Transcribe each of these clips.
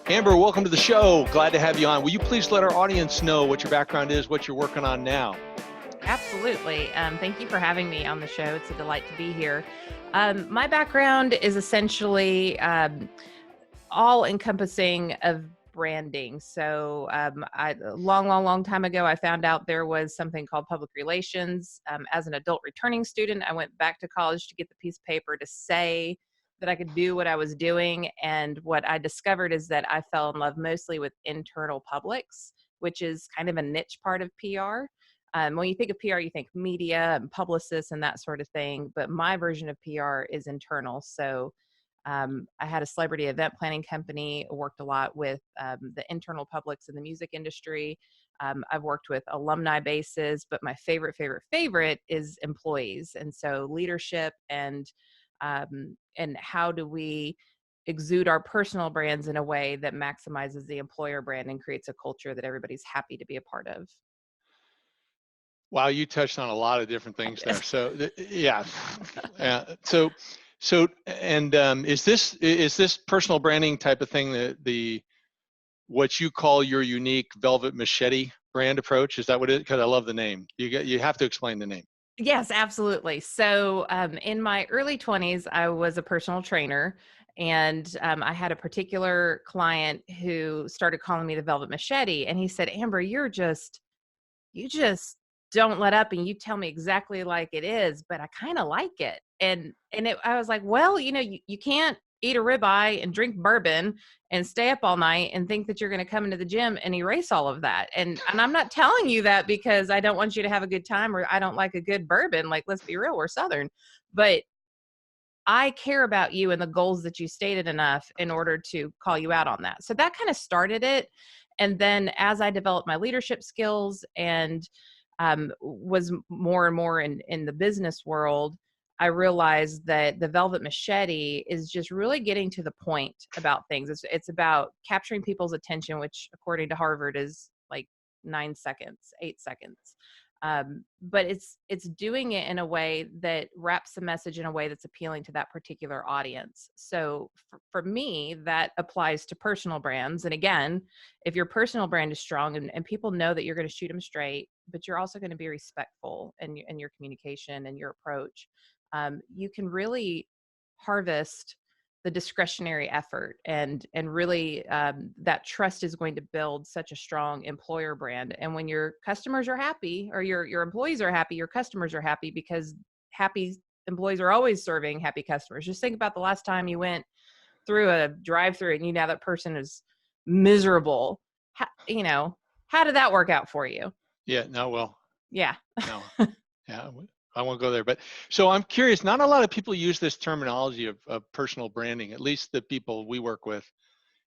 Amber, welcome to the show. Glad to have you on. Will you please let our audience know what your background is, what you're working on now? Absolutely. Thank you for having me on the show. It's a delight to be here. My background is essentially all encompassing of branding. So, a long time ago, I found out there was something called public relations. As an adult returning student, I went back to college to get the piece of paper to say that I could do what I was doing. And what I discovered is that I fell in love mostly with internal publics, which is kind of a niche part of PR. When you think of PR, you think media and publicists and that sort of thing. But my version of PR is internal. So I had a celebrity event planning company, worked a lot with the internal publics in the music industry. I've worked with alumni bases, but my favorite is employees. And so leadership and how do we exude our personal brands in a way that maximizes the employer brand and creates a culture that everybody's happy to be a part of. Wow, you touched on a lot of different things there. So, yeah. Is this personal branding type of thing the what you call your unique Velvet Machete brand approach? Is that what it is? Because I love the name. You have to explain the name. Yes, absolutely. So, in my early 20s, I was a personal trainer, and I had a particular client who started calling me the Velvet Machete, and he said, "Amber, you just don't let up, and you tell me exactly like it is, but I kind of like it." I was like, well, you can't eat a ribeye and drink bourbon and stay up all night and think that you're going to come into the gym and erase all of that. And I'm not telling you that because I don't want you to have a good time or I don't like a good bourbon. Like, let's be real, we're Southern, but I care about you and the goals that you stated enough in order to call you out on that. So that kind of started it. And then as I developed my leadership skills and was more and more in the business world, I realized that the Velvet Machete is just really getting to the point about things. It's about capturing people's attention, which according to Harvard is like 9 seconds, 8 seconds. But it's doing it in a way that wraps the message in a way that's appealing to that particular audience. So for me, that applies to personal brands. And again, if your personal brand is strong and people know that you're going to shoot them straight, but you're also going to be respectful in your communication and your approach, you can really harvest the discretionary effort and really that trust is going to build such a strong employer brand. And when your customers are happy or your employees are happy, your customers are happy, because happy employees are always serving happy customers. Just think about the last time you went through a drive-through and you know that person is miserable. How did that work out for you? Yeah. No. Well. Yeah. No. Yeah. I won't go there. But so I'm curious. Not a lot of people use this terminology of personal branding. At least the people we work with,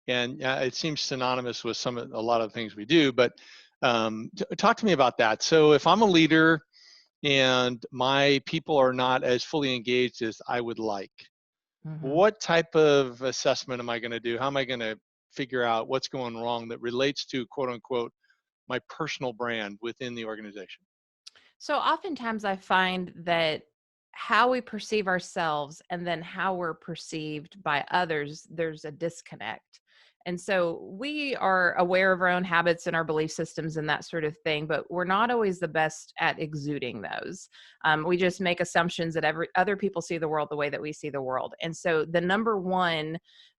and it seems synonymous with a lot of things we do. But talk to me about that. So if I'm a leader and my people are not as fully engaged as I would like, what type of assessment am I going to do? How am I going to figure out what's going wrong that relates to, quote unquote, my personal brand within the organization? So oftentimes I find that how we perceive ourselves and then how we're perceived by others, there's a disconnect. And so we are aware of our own habits and our belief systems and that sort of thing, but we're not always the best at exuding those. We just make assumptions that other people see the world the way that we see the world. And so the number one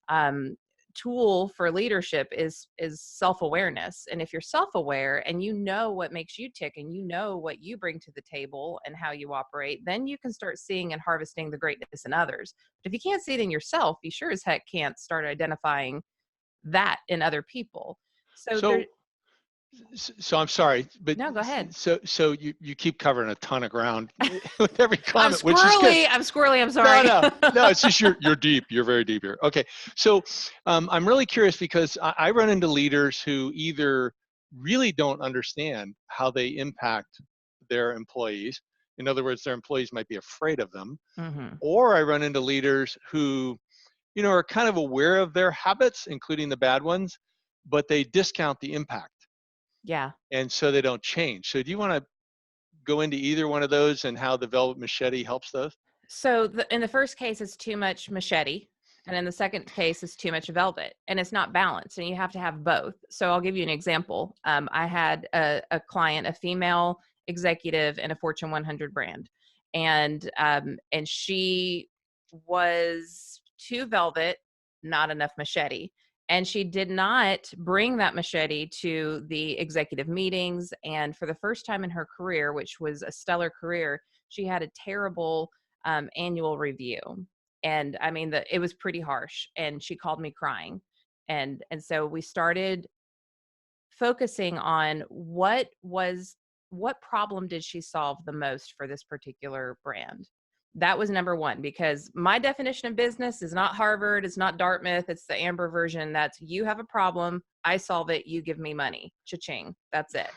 um, tool for leadership is self-awareness. And if you're self-aware and you know what makes you tick and you know what you bring to the table and how you operate, then you can start seeing and harvesting the greatness in others. But if you can't see it in yourself, you sure as heck can't start identifying that in other people. So there. So I'm sorry, but No, go ahead. so you keep covering a ton of ground with every I'm comment, which is good. squirrely. I'm sorry. No, it's just you're deep. You're very deep here. Okay, so I'm really curious because I run into leaders who either really don't understand how they impact their employees. In other words, their employees might be afraid of them, or I run into leaders who, are kind of aware of their habits, including the bad ones, but they discount the impact. Yeah. And so they don't change. So do you want to go into either one of those and how the Velvet Machete helps those? So in the first case, it's too much machete. And in the second case is too much velvet, and it's not balanced, and you have to have both. So I'll give you an example. I had a client, a female executive in a Fortune 100 brand, and she was too velvet, not enough machete. And she did not bring that machete to the executive meetings. And for the first time in her career, which was a stellar career, she had a terrible annual review. And I mean, it was pretty harsh. And she called me crying. And so we started focusing on what problem did she solve the most for this particular brand. That was number one, because my definition of business is not Harvard, it's not Dartmouth, it's the Amber version. That's, you have a problem, I solve it, you give me money, cha-ching, that's it.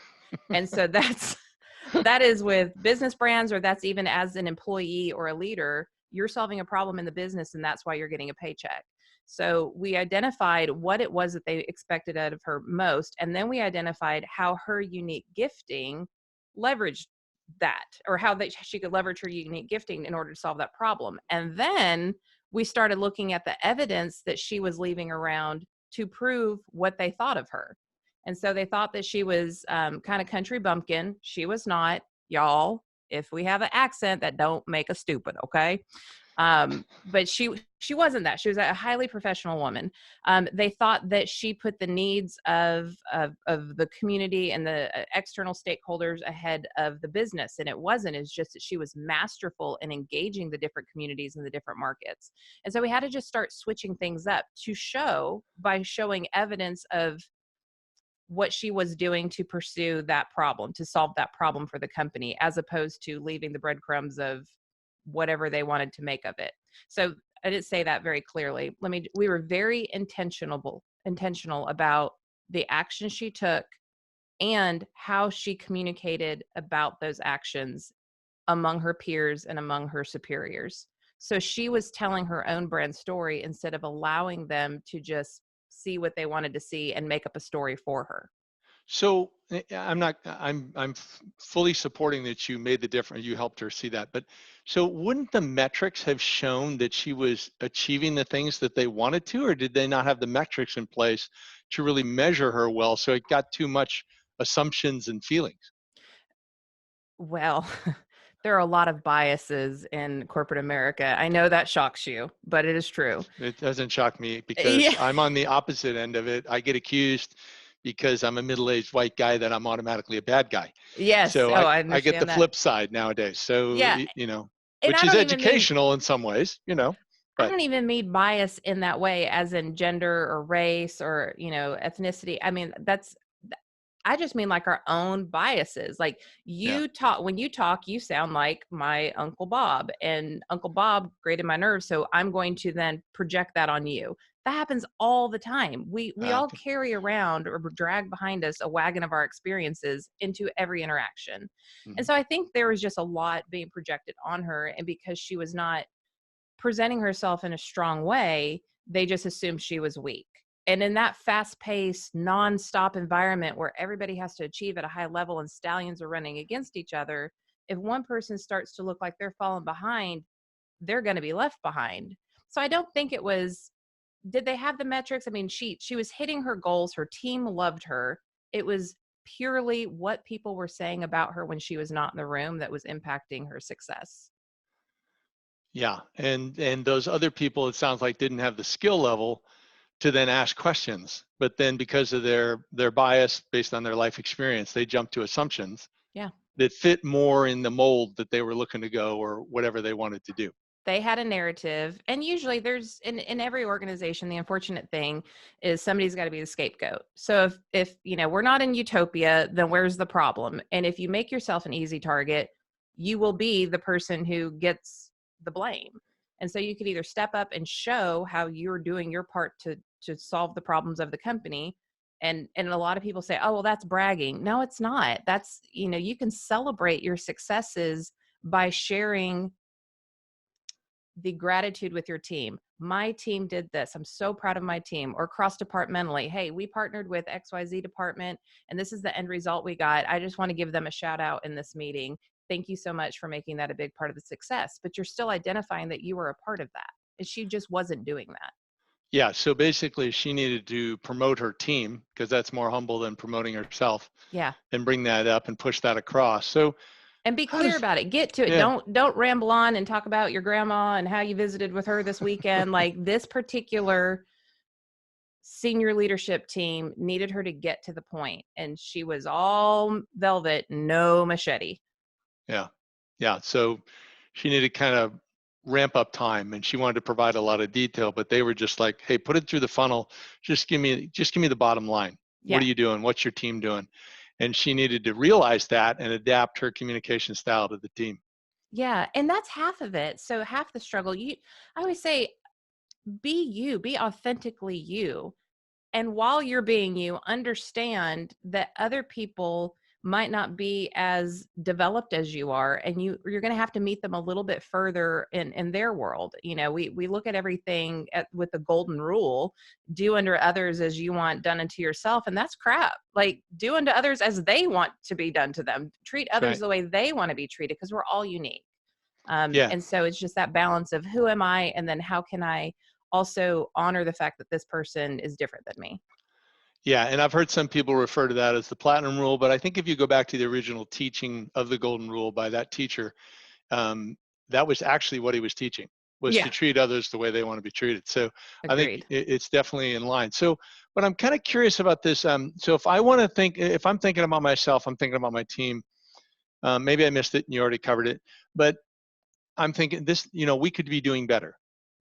And so that is with business brands, or that's even as an employee or a leader, you're solving a problem in the business, and that's why you're getting a paycheck. So we identified what it was that they expected out of her most, and then we identified how her unique gifting leveraged that, or how that she could leverage her unique gifting in order to solve that problem. And then we started looking at the evidence that she was leaving around to prove what they thought of her. And so they thought that she was kind of country bumpkin. She was not, y'all. If we have an accent, that don't make us stupid, okay? But she wasn't that. She was a highly professional woman. They thought that she put the needs of the community and the external stakeholders ahead of the business, and it wasn't. It's just that she was masterful in engaging the different communities and the different markets. And so we had to just start switching things up to show, by showing evidence of what she was doing to pursue that problem, to solve that problem for the company, as opposed to leaving the breadcrumbs of whatever they wanted to make of it. So I didn't say that very clearly. We were very intentional about the actions she took and how she communicated about those actions among her peers and among her superiors. So she was telling her own brand story instead of allowing them to just see what they wanted to see and make up a story for her. So I'm not, fully supporting that you made the difference, you helped her see that. But so wouldn't the metrics have shown that she was achieving the things that they wanted to, or did they not have the metrics in place to really measure her well? So it got too much assumptions and feelings. Well, there are a lot of biases in corporate America. I know that shocks you, but it is true. It doesn't shock me because Yeah. I'm on the opposite end of it. I get accused because I'm a middle-aged white guy that I'm automatically a bad guy. Yes. So Oh, I I get the understand that. flip side nowadays. So, Yeah. And which I is don't even mean educational in some ways, I but don't even mean bias in that way, as in gender or race or, ethnicity. I mean, I just mean like our own biases. Like, yeah. when you talk, you sound like my Uncle Bob, and Uncle Bob grated my nerves. So I'm going to then project that on you. That happens all the time. We all But carry around or drag behind us a wagon of our experiences into every interaction. And mhm. so I think there was just a lot being projected on her. And because she was not presenting herself in a strong way, they just assumed she was weak. And in that fast paced, nonstop environment where everybody has to achieve at a high level and stallions are running against each other, if one person starts to look like they're falling behind, they're going to be left behind. So I don't think it was, did they have the metrics? I mean, she was hitting her goals. Her team loved her. It was purely what people were saying about her when she was not in the room that was impacting her success. Yeah. And those other people, it sounds like, didn't have the skill level to then ask questions. But then because of their bias based on their life experience, they jump to assumptions Yeah. that fit more in the mold that they were looking to go or whatever they wanted to do. They had a narrative, and usually there's in every organization, the unfortunate thing is somebody's got to be the scapegoat. So if we're not in utopia, then where's the problem? And if you make yourself an easy target, you will be the person who gets the blame. And so you could either step up and show how you're doing your part to solve the problems of the company. And a lot of people say, oh, well, that's bragging. No, it's not. That's, you can celebrate your successes by sharing the gratitude with your team. My team did this. I'm so proud of my team. Or cross departmentally, hey, we partnered with XYZ department and this is the end result we got. I just want to give them a shout out in this meeting. Thank you so much for making that a big part of the success. But you're still identifying that you were a part of that. And she just wasn't doing that. Yeah. So basically, she needed to promote her team because that's more humble than promoting herself, Yeah. and bring that up and push that across. So And be how clear does, about it. Get to it. yeah, Don't ramble on and talk about your grandma and how you visited with her this weekend. Like, this particular senior leadership team needed her to get to the point, and she was all velvet, no machete. yeah, yeah. So she needed to kind of ramp up time, and she wanted to provide a lot of detail, but they were just like, hey, put it through the funnel. Just give me the bottom line. What Yeah. are you doing? What's your team doing? And she needed to realize that and adapt her communication style to the team. Yeah. And that's half of it. So half the struggle, I always say, be you, be authentically you. And while you're being you, understand that other people might not be as developed as you are, and you're going to have to meet them a little bit further in their world. We look at everything with the golden rule: do unto others as you want done unto yourself, and that's crap. Like, do unto others as they want to be done to them. Treat That's others right. the way they want to be treated, because we're all unique. Yeah. And so it's just that balance of who am I, and then how can I also honor the fact that this person is different than me. Yeah, and I've heard some people refer to that as the platinum rule, but I think if you go back to the original teaching of the golden rule by that teacher, um, that was actually what he was teaching, was to Yeah. treat others the way they want to be treated. So I think Agreed. it's definitely in line. So, but I'm kind of curious about this. So if I want to think, if I'm thinking about myself, I'm thinking about my team. Maybe I missed it and you already covered it, but I'm thinking this, we could be doing better.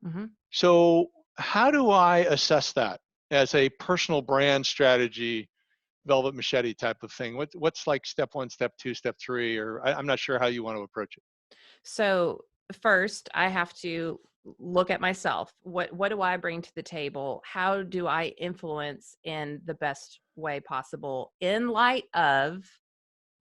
Hmm. So how do I assess that as a personal brand strategy, velvet machete type of thing? What's like step one, step two, step three, or I'm not sure how you want to approach it. So first, I have to look at myself. What do I bring to the table? How do I influence in the best way possible in light of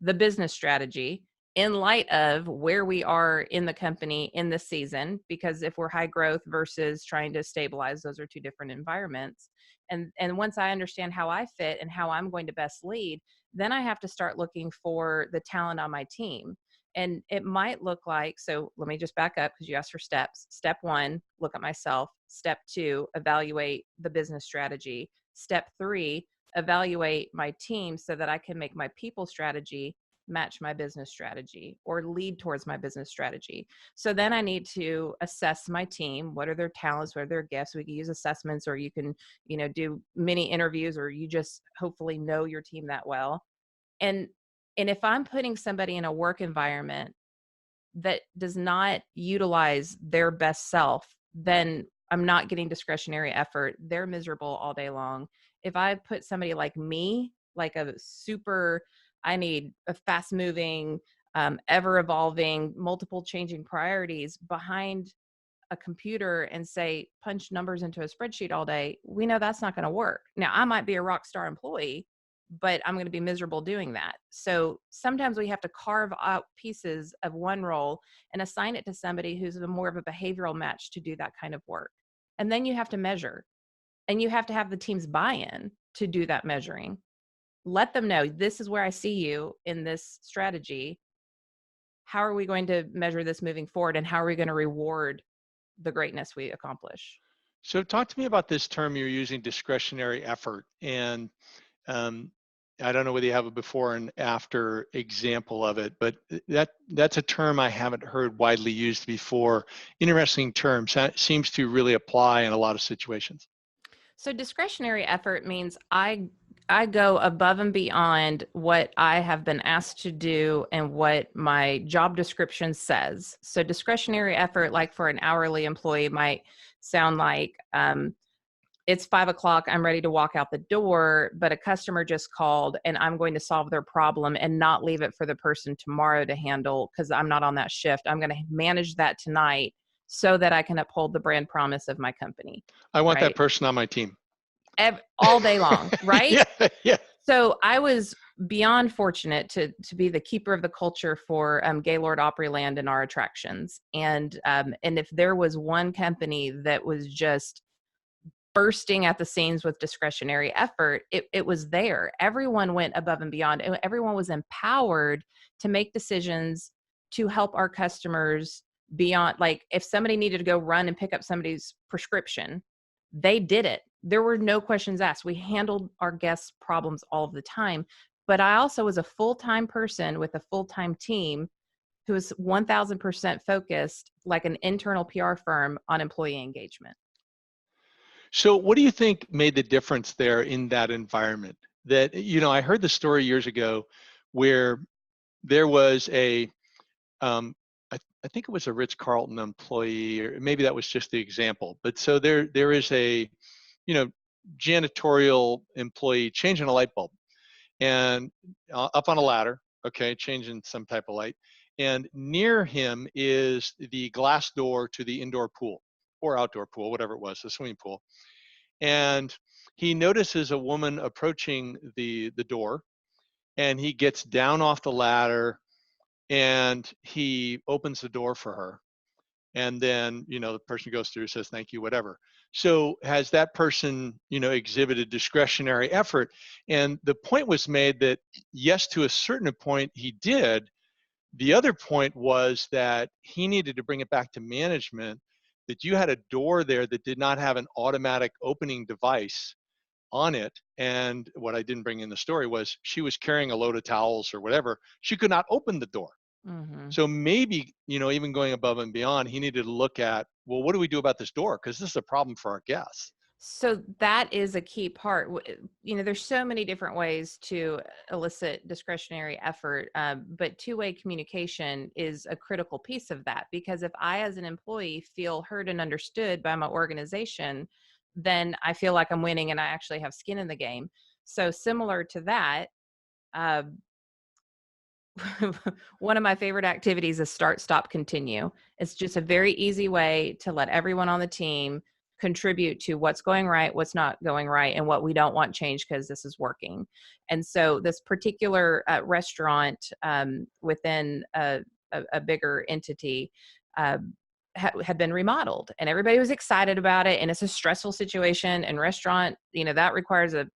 the business strategy, in light of where we are in the company in the season? Because if we're high growth versus trying to stabilize, those are two different environments. And once I understand how I fit and how I'm going to best lead, then I have to start looking for the talent on my team. And it might look like, so let me just back up because you asked for steps. Step one, look at myself. Step two, evaluate the business strategy. Step three, evaluate my team so that I can make my people strategy match my business strategy or lead towards my business strategy. So then I need to assess my team. What are their talents? What are their gifts? We can use assessments, or you can, do mini interviews, or you just hopefully know your team that well. And and if I'm putting somebody in a work environment that does not utilize their best self, then I'm not getting discretionary effort. They're miserable all day long. If I put somebody like me, like a super, I need a fast moving, ever evolving, multiple changing priorities behind a computer and say, punch numbers into a spreadsheet all day, we know that's not going to work. Now, I might be a rock star employee, but I'm going to be miserable doing that. So sometimes we have to carve out pieces of one role and assign it to somebody who's more of a behavioral match to do that kind of work. And then you have to measure, and you have to have the team's buy-in to do that measuring. Let them know, this is where I see you in this strategy. How are we going to measure this moving forward? And how are we going to reward the greatness we accomplish? So talk to me about this term you're using, discretionary effort. And um, I don't know whether you have a before and after example of it, but that's a term I haven't heard widely used before. Interesting term. Seems to really apply in a lot of situations. So discretionary effort means I go above and beyond what I have been asked to do and what my job description says. So discretionary effort, like for an hourly employee, might sound like it's 5 o'clock, I'm ready to walk out the door, but a customer just called and I'm going to solve their problem and not leave it for the person tomorrow to handle because I'm not on that shift. I'm going to manage that tonight so that I can uphold the brand promise of my company, I want that right? person on my team. All day long, right? Yeah, yeah. So I was beyond fortunate to be the keeper of the culture for Gaylord Opryland and our attractions. And if there was one company that was just bursting at the seams with discretionary effort, it was there. Everyone went above and beyond. Everyone was empowered to make decisions to help our customers beyond, like if somebody needed to go run and pick up somebody's prescription, they did it. There were no questions asked. We handled our guests' problems all of the time. But I also was a full-time person with a full-time team who was 1000% focused, like an internal PR firm, on employee engagement. So what do you think made the difference there in that environment? That, I heard the story years ago where there was um, I think it was a Ritz-Carlton employee, or maybe that was just the example. But so there is a, you know, janitorial employee changing a light bulb, and up on a ladder, okay, changing some type of light. And near him is the glass door to the indoor pool or outdoor pool, whatever it was, the swimming pool. And he notices a woman approaching the door, and he gets down off the ladder and he opens the door for her. And then, the person goes through, says thank you, whatever. So has that person, exhibited discretionary effort? And the point was made that yes, to a certain point he did. The other point was that he needed to bring it back to management, that you had a door there that did not have an automatic opening device on it. And what I didn't bring in the story was she was carrying a load of towels or whatever. She could not open the door. Mm-hmm. So maybe, even going above and beyond, he needed to look at, well, what do we do about this door? Because this is a problem for our guests. So that is a key part. There's so many different ways to elicit discretionary effort, but two-way communication is a critical piece of that. Because if I, as an employee, feel heard and understood by my organization, then I feel like I'm winning and I actually have skin in the game. So similar to that, uh, one of my favorite activities is start, stop, continue. It's just a very easy way to let everyone on the team contribute to what's going right, what's not going right, and what we don't want changed because this is working. And so this particular restaurant within a bigger entity uh, had been remodeled, and everybody was excited about it. And it's a stressful situation, and restaurant, that requires a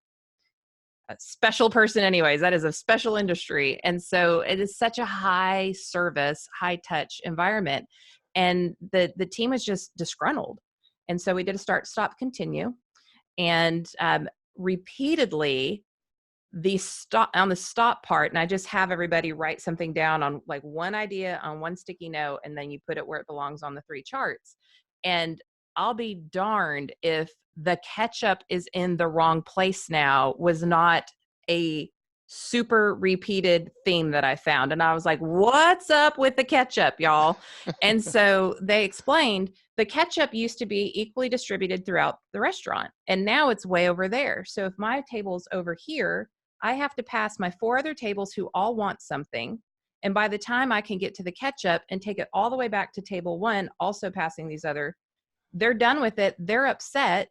special person anyways. That is a special industry. And so it is such a high service, high touch environment. And the team was just disgruntled. And so we did a start, stop, continue. And repeatedly, the stop part, and I just have everybody write something down on like one idea on one sticky note, and then you put it where it belongs on the 3 charts. And I'll be darned if the ketchup is in the wrong place now was not a super repeated theme that I found. And I was like, what's up with the ketchup, y'all? And so they explained the ketchup used to be equally distributed throughout the restaurant, and now it's way over there. So if my table's over here, I have to pass my 4 other tables who all want something. And by the time I can get to the ketchup and take it all the way back to table 1, also passing these other, they're done with it. They're upset.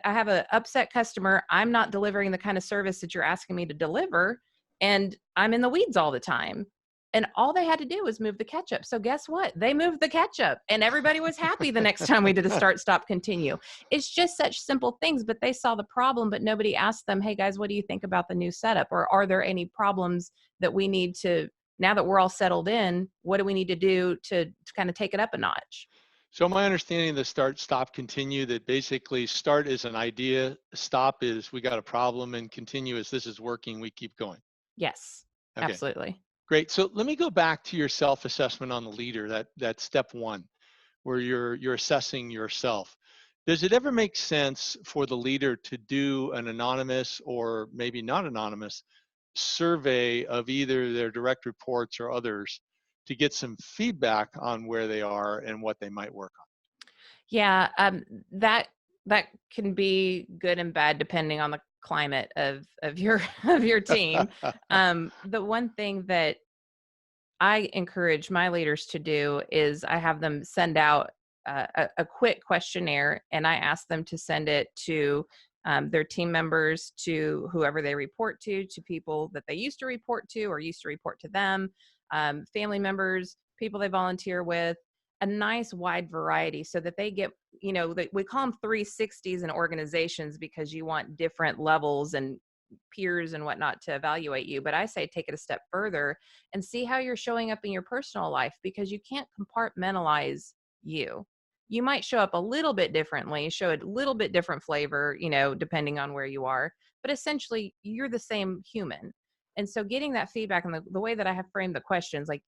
I have an upset customer. I'm not delivering the kind of service that you're asking me to deliver. And I'm in the weeds all the time. And all they had to do was move the ketchup. So guess what? They moved the ketchup and everybody was happy the next time we did a start, stop, continue. It's just such simple things, but they saw the problem, but nobody asked them, hey guys, what do you think about the new setup? Or are there any problems that we need to, now that we're all settled in, what do we need to do to kind of take it up a notch? So my understanding of the start, stop, continue, that basically start is an idea, stop is we got a problem, and continue is this is working, we keep going. Yes, Okay, absolutely. great. So let me go back to your self-assessment on the leader, that step 1, where you're assessing yourself. Does it ever make sense for the leader to do an anonymous or maybe not anonymous survey of either their direct reports or others to get some feedback on where they are and what they might work on? Yeah, that that can be good and bad depending on the climate of your of your team. The one thing that I encourage my leaders to do is I have them send out a quick questionnaire, and I ask them to send it to their team members, to whoever they report to people that they used to report to or used to report to them, family members, people they volunteer with, a nice wide variety so that they get, we call them 360s in organizations because you want different levels and peers and whatnot to evaluate you. But I say take it a step further and see how you're showing up in your personal life, because you can't compartmentalize you. You might show up a little bit differently, show a little bit different flavor, depending on where you are, but essentially you're the same human. And so getting that feedback, and the way that I have framed the questions, like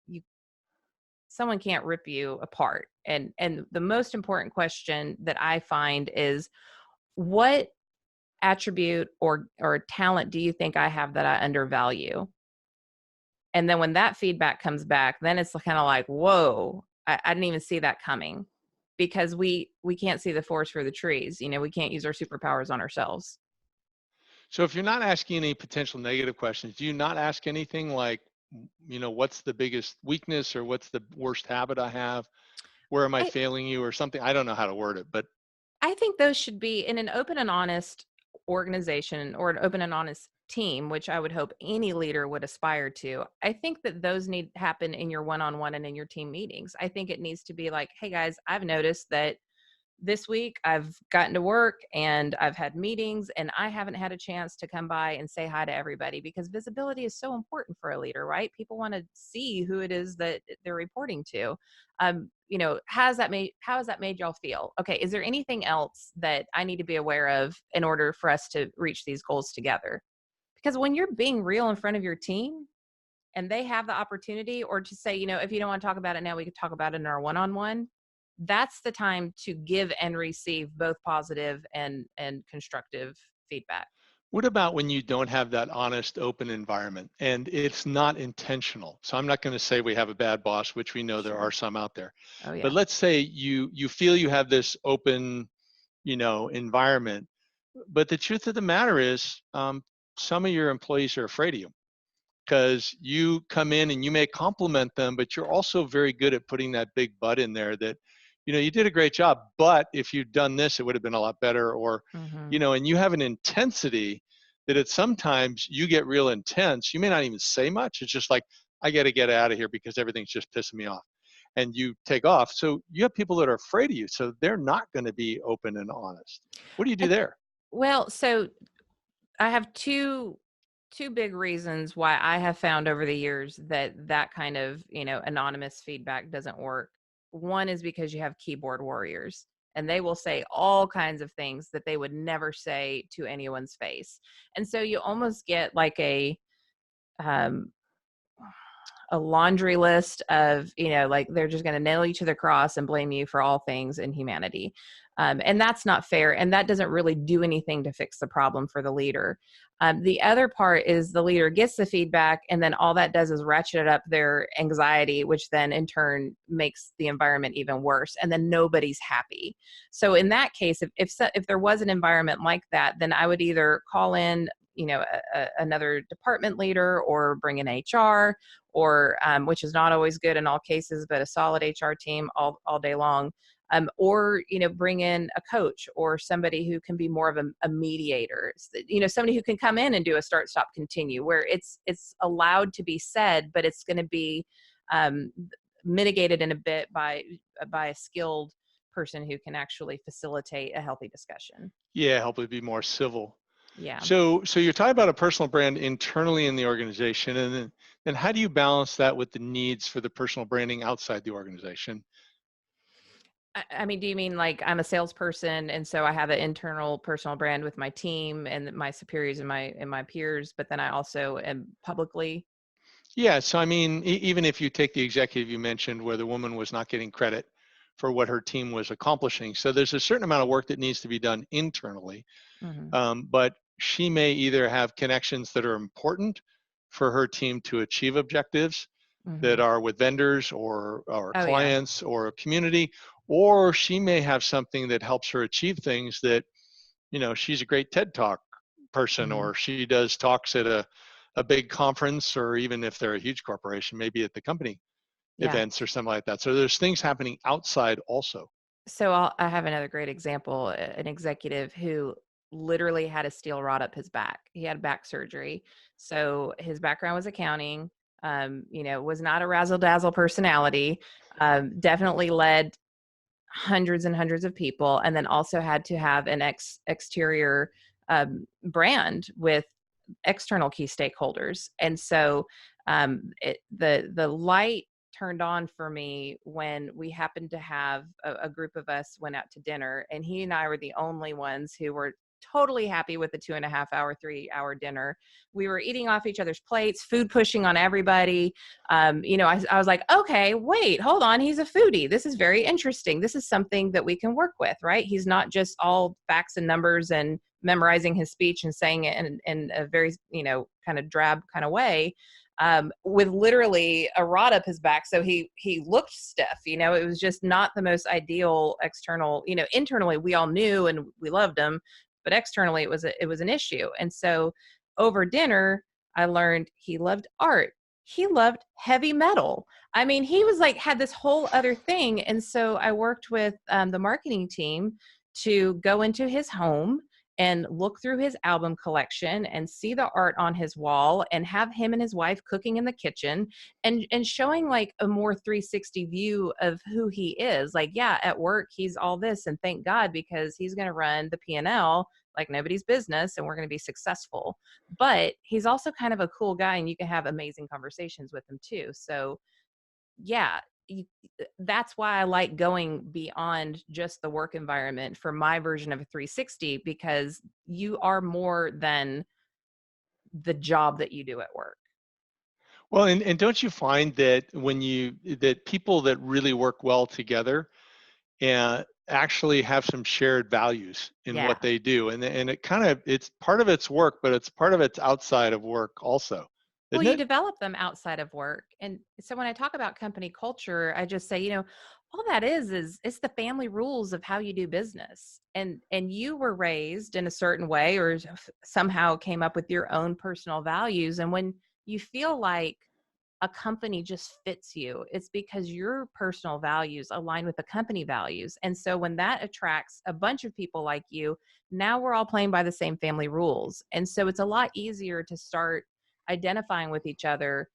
someone can't rip you apart. And the most important question that I find is, what attribute or talent do you think I have that I undervalue? And then when that feedback comes back, then it's kind of like, whoa, I didn't even see that coming, because we can't see the forest for the trees. We can't use our superpowers on ourselves. So if you're not asking any potential negative questions, do you not ask anything like, what's the biggest weakness, or what's the worst habit I have? Where am I I, failing you, or something? I don't know how to word it, but I think those should be in an open and honest organization, or an open and honest team, which I would hope any leader would aspire to. I think that those need to happen in your one-on-one and in your team meetings. I think it needs to be like, hey guys, I've noticed that this week I've gotten to work and I've had meetings and I haven't had a chance to come by and say hi to everybody, because visibility is so important for a leader, right? People want to see who it is that they're reporting to. How has that made y'all feel? Okay, is there anything else that I need to be aware of in order for us to reach these goals together? Because when you're being real in front of your team, and they have the opportunity, or to say, if you don't want to talk about it now, we could talk about it in our one-on-one. That's the time to give and receive both positive and constructive feedback. what about when you don't have that honest, open environment and it's not intentional? So I'm not going to say we have a bad boss, which we know there are Sure. some out there. Oh But yeah. let's say you feel you have this open, environment. But the truth of the matter is, some of your employees are afraid of you, because you come in and you may compliment them, but you're also very good at putting that big but in there that, you did a great job, but if you'd done this, it would have been a lot better. Or, Mm-hmm. and you have an intensity that at sometimes you get real intense. You may not even say much. It's just like, I got to get out of here because everything's just pissing me off. And you take off. So you have people that are afraid of you. So they're not going to be open and honest. What do you do I, there? well, so I have two big reasons why I have found over the years that kind of, anonymous feedback doesn't work. One is because you have keyboard warriors, and they will say all kinds of things that they would never say to anyone's face. And so you almost get like um a laundry list of, like they're just going to nail you to the cross and blame you for all things in humanity. And that's not fair. And that doesn't really do anything to fix the problem for the leader. The other part is the leader gets the feedback, and then all that does is ratchet up their anxiety, which then in turn makes the environment even worse. And then nobody's happy. So in that case, if there was an environment like that, then I would either call in, another department leader, or bring in HR, or which is not always good in all cases, but a solid HR team all day long. Or bring in a coach or somebody who can be more of a mediator. Somebody who can come in and do a start, stop, continue, where it's allowed to be said, but it's going to be um, mitigated in a bit by a skilled person who can actually facilitate a healthy discussion. Yeah, help it be more civil. Yeah. So you're talking about a personal brand internally in the organization, and then how do you balance that with the needs for the personal branding outside the organization? I mean, do you mean like I'm a salesperson and so I have an internal personal brand with my team and my superiors and my peers, but then I also am publicly? Yeah, so I mean, even if you take the executive you mentioned, where the woman was not getting credit for what her team was accomplishing, so there's a certain amount of work that needs to be done internally. Hmm. But she may either have connections that are important for her team to achieve objectives that Hmm. are with vendors or Oh yeah. clients or a community, or she may have something that helps her achieve things that, she's a great TED Talk person, Hmm. or she does talks at a big conference, or even if they're a huge corporation, maybe at the company Yeah. events or something like that. So there's things happening outside also. So I have another great example, an executive who literally had a steel rod up his back. He had back surgery. So his background was accounting, was not a razzle dazzle personality, definitely led hundreds and hundreds of people, and then also had to have an exterior brand with external key stakeholders. And so the light turned on for me when we happened to have a group of us went out to dinner, and he and I were the only ones who were totally happy with the 2.5 hour, 3 hour dinner. We were eating off each other's plates, food pushing on everybody. I was like, okay, wait, hold on. He's a foodie. This is very interesting. This is something that we can work with, right? He's not just all facts and numbers and memorizing his speech and saying it in a very, kind of drab kind of way, with literally a rod up his back. So he looked stiff, it was just not the most ideal external, internally we all knew and we loved him, but externally it was an issue. And so over dinner, I learned he loved art. He loved heavy metal. I mean, he was like, had this whole other thing. And so I worked with the marketing team to go into his home and look through his album collection and see the art on his wall and have him and his wife cooking in the kitchen and showing like a more 360 view of who he is. Like, yeah, at work, he's all this, and thank God, because he's going to run the P&L like nobody's business and we're going to be successful. But he's also kind of a cool guy and you can have amazing conversations with him too. So yeah, that's why I like going beyond just the work environment for my version of a 360, because you are more than the job that you do at work. Well, and don't you find that that people that really work well together and actually have some shared values in Yeah. what they do, and it's part of its work, but it's part of it's outside of work also, Well, isn't you it? develop them outside of work. And so when I talk about company culture, I just say, all that is it's the family rules of how you do business. And you were raised in a certain way or somehow came up with your own personal values. And when you feel like a company just fits you, it's because your personal values align with the company values. And so when that attracts a bunch of people like you, now we're all playing by the same family rules. And so it's a lot easier to start identifying with each other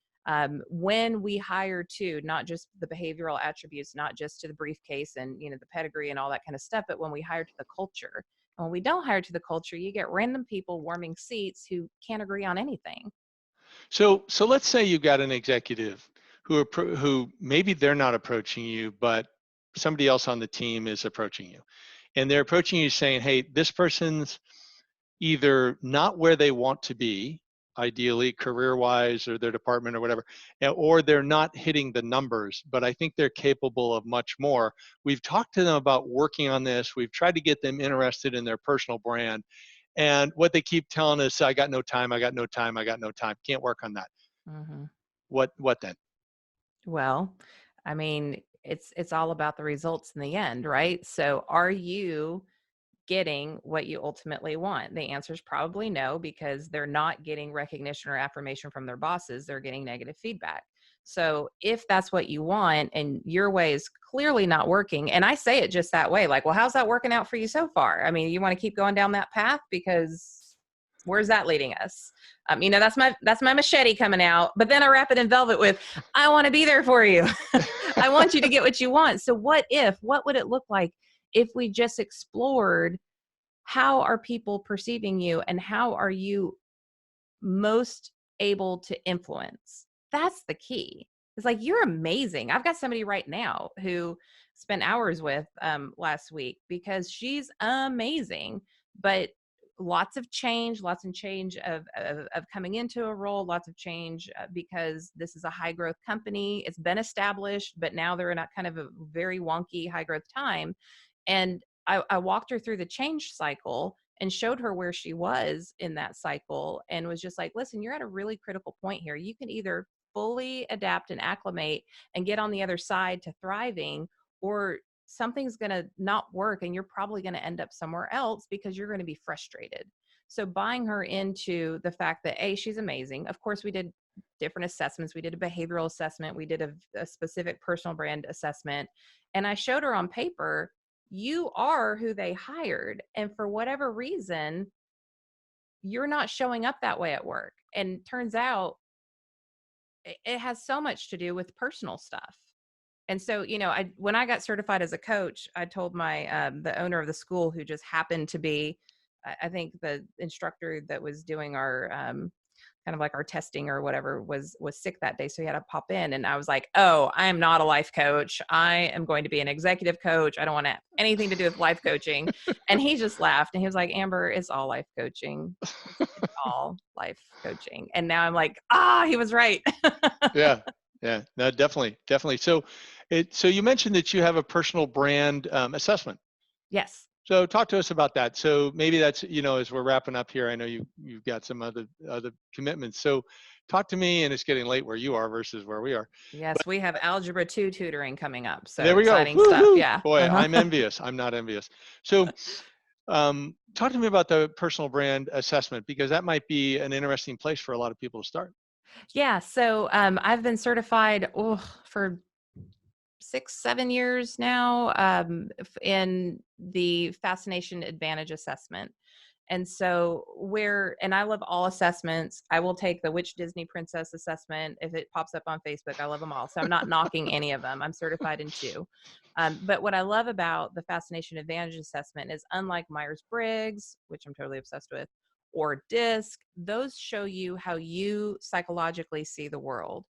when we hire too, not just the behavioral attributes, not just to the briefcase and the pedigree and all that kind of stuff, but when we hire to the culture. And when we don't hire to the culture, you get random people warming seats who can't agree on anything. So let's say you got an executive who maybe they're not approaching you, but somebody else on the team is approaching you, and they're approaching you saying, "Hey, this person's either not where they want to be, ideally career-wise or their department or whatever, or they're not hitting the numbers, but I think they're capable of much more. We've talked to them about working on this. We've tried to get them interested in their personal brand. And what they keep telling us, I got no time, I got no time, I got no time. Can't work on that. Hmm. What then?" Well, I mean, it's all about the results in the end, right? So are you getting what you ultimately want? The answer is probably no, because they're not getting recognition or affirmation from their bosses. They're getting negative feedback. So if that's what you want and your way is clearly not working, and I say it just that way, like, well, how's that working out for you so far? I mean, you want to keep going down that path, because where's that leading us? That's my machete coming out, but then I wrap it in velvet with, I want to be there for you. I want you to get what you want. So what would it look like if we just explored how are people perceiving you and how are you most able to influence? That's the key. It's like, you're amazing. I've got somebody right now who spent hours with last week because she's amazing, but lots of change of coming into a role, lots of change because this is a high growth company. It's been established, but now they're in a kind of a very wonky high growth time. And I walked her through the change cycle and showed her where she was in that cycle and was just like, listen, you're at a really critical point here. You can either fully adapt and acclimate and get on the other side to thriving, or something's going to not work and you're probably going to end up somewhere else because you're going to be frustrated. So buying her into the fact that, A, she's amazing. Of course, we did different assessments. We did a behavioral assessment. We did a specific personal brand assessment. And I showed her on paper, you are who they hired. And for whatever reason, you're not showing up that way at work. And turns out it has so much to do with personal stuff. And so, when I got certified as a coach, I told my the owner of the school, who just happened to be I think the instructor that was doing our kind of like our testing or whatever was sick that day, so he had to pop in, and I was like, oh, I am not a life coach. I am going to be an executive coach. I don't want to have anything to do with life coaching. And he just laughed and he was like, Amber, it's all life coaching. It's all life coaching. And now I'm like, he was right. Yeah, yeah, no, definitely, definitely. So so you mentioned that you have a personal brand assessment. Yes. So talk to us about that. So maybe that's, as we're wrapping up here, I know you've got some other commitments. So talk to me, and it's getting late where you are versus where we are. Yes, we have Algebra 2 tutoring coming up. So There we go. exciting stuff. Woohoo! Yeah. Boy, I'm envious. I'm not envious. So talk to me about the personal brand assessment, because that might be an interesting place for a lot of people to start. Yeah. So I've been certified for 6-7 years now in the Fascination Advantage assessment. And so and I love all assessments. I will take the Which Disney Princess assessment if it pops up on Facebook. I love them all. So I'm not knocking any of them. I'm certified in 2. But what I love about the Fascination Advantage assessment is, unlike Myers-Briggs, which I'm totally obsessed with, or DISC, those show you how you psychologically see the world.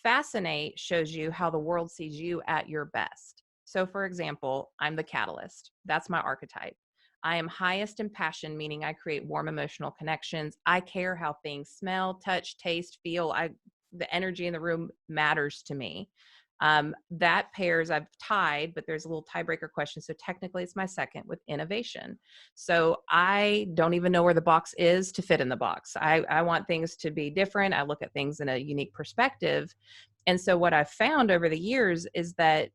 Fascinate shows you how the world sees you at your best. So for example, I'm the catalyst. That's my archetype. I am highest in passion, meaning I create warm emotional connections. I care how things smell, touch, taste, feel. The energy in the room matters to me. That pairs, I've tied, but there's a little tiebreaker question. So technically it's my second with innovation. So I don't even know where the box is to fit in the box. I want things to be different. I look at things in a unique perspective. And so what I've found over the years is that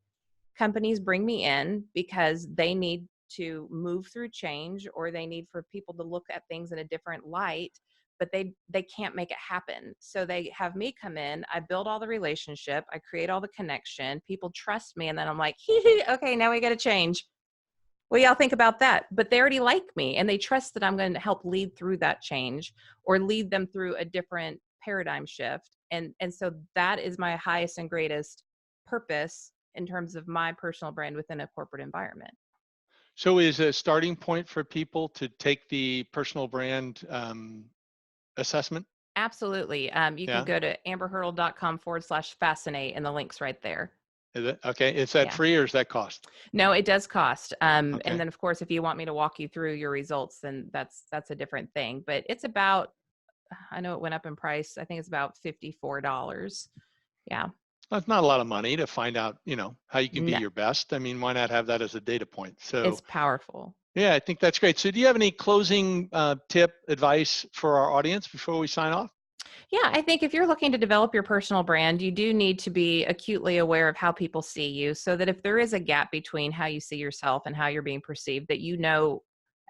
companies bring me in because they need to move through change, or they need for people to look at things in a different light, but they can't make it happen. So they have me come in, I build all the relationship, I create all the connection, people trust me, and then I'm like, okay, now we got to change. What y'all think about that? But they already like me and they trust that I'm going to help lead through that change or lead them through a different paradigm shift. And so that is my highest and greatest purpose in terms of my personal brand within a corporate environment. So is a starting point for people to take the personal brand assessment? Absolutely. You can Yeah. go to amberhurdle.com/fascinate and the link's right there. Is it okay? Is that Yeah. free or is that cost? No, it does cost. And Okay. then of course, if you want me to walk you through your results, then that's a different thing. But it's about, I know it went up in price. I think it's about $54. Yeah. That's not a lot of money to find out, how you can be No, your best. I mean, why not have that as a data point? it's So powerful. yeah, I think that's great. So do you have any closing tip, advice for our audience before we sign off? Yeah, I think if you're looking to develop your personal brand, you do need to be acutely aware of how people see you, so that if there is a gap between how you see yourself and how you're being perceived, that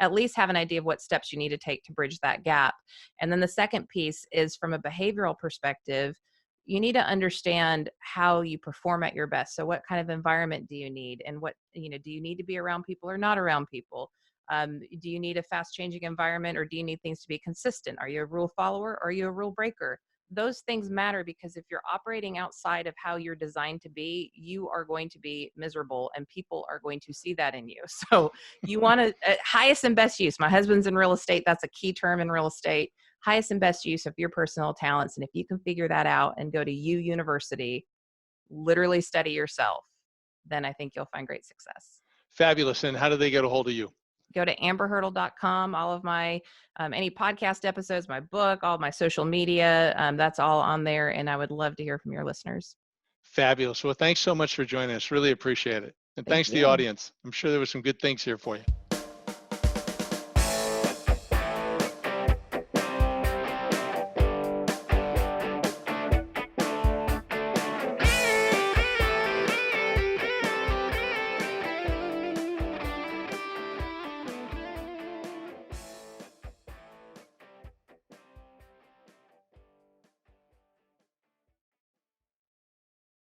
at least have an idea of what steps you need to take to bridge that gap. And then the second piece is, from a behavioral perspective, you need to understand how you perform at your best. So what kind of environment do you need, and do you need to be around people or not around people? Do you need a fast changing environment, or do you need things to be consistent? Are you a rule follower or are you a rule breaker? Those things matter, because if you're operating outside of how you're designed to be, you are going to be miserable and people are going to see that in you. So you want to highest and best use. My husband's in real estate. That's a key term in real estate. Highest and best use of your personal talents. And if you can figure that out and go to University, literally study yourself, then I think you'll find great success. Fabulous. And how do they get a hold of you? Go to amberhurdle.com. All of my, any podcast episodes, my book, all my social media, that's all on there. And I would love to hear from your listeners. Fabulous. Well, thanks so much for joining us. Really appreciate it. And Thank thanks to the you. audience. I'm sure there was some good things here for you.